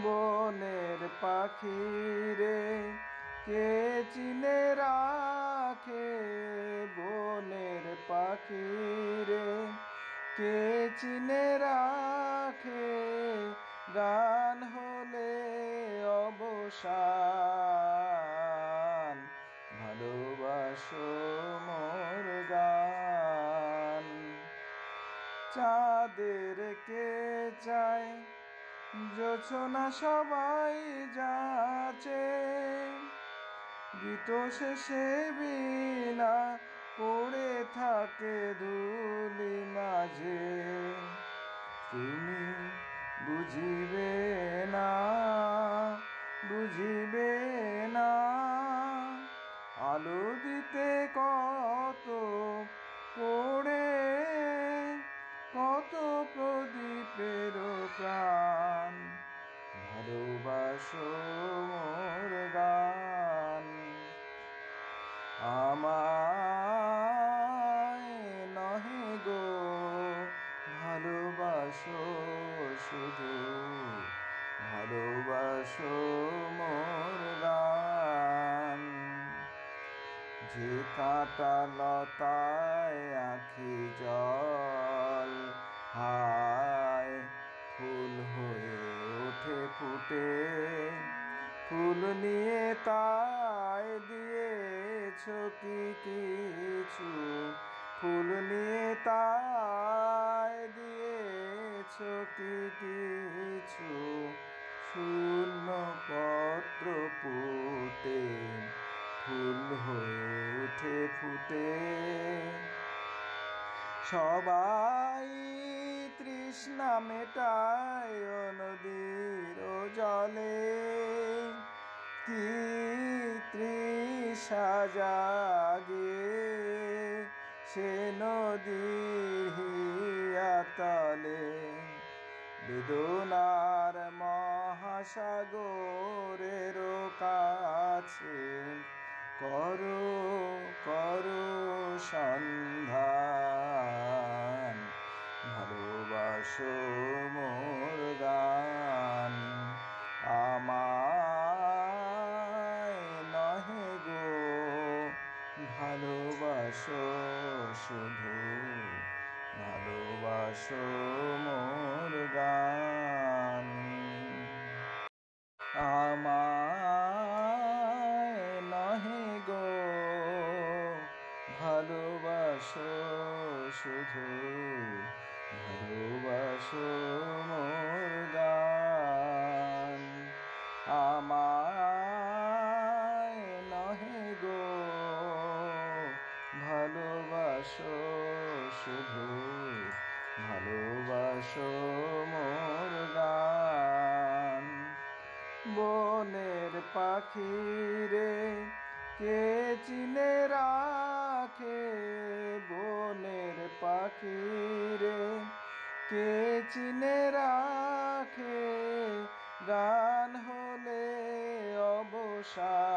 বনের পাখি রে কে চিনে রাখে, বনের পাখি রে কে চিনে রাখে, গান হলে অবসান, ভালোবাসো মোর গান। চাঁদের কে চায় জোছনা সবাই যাচে, গীত শেষে বীণা পড়ে থাকে ধুলি মাঝে। তুমি বুঝিবে না, বুঝিবে না, আলো দিতে কত পড়ে, কত প্রদীপের প্রাণ, ভালোবাসো মোর গান। আমায় নহে গো ভালোবাসো শুধু, ভালোবাসো মোর গান। যে কাঁটা লতায় আঁখি জল, হায় ফুল হয়ে ওঠে ফুটে, ফুল নিয়ে তাই দিয়েছ কি কিছু, ফুল নিয়ে তাই দিয়েছ কি কিছু, শূন্য পত্র পুঁতে ফুল হয়ে উঠে ফুটে। সবাই তৃষ্ণা মেটায় নদীর জলে, কি তৃষা জাগে সে নদীর হিয়াতলে। বেদনার মহাসাগরের কাছে করো করো সন্ধান, ভালোবাসো মোর গান। আমায় নহে গো ভালোবাসো শুধু, ভালোবাসো মোর গান। আমায় নহে গো ভালোবাসো শুধু, ভালোবাসো মোর গান। আমায় নহে গো ভালোবাসো শুধু, ভালোবাসো মোর গান। বনের পাখি রে কে চিনে রাখে, বনের পাখি রে কে চিনে রাখে, গান হলে অবসান।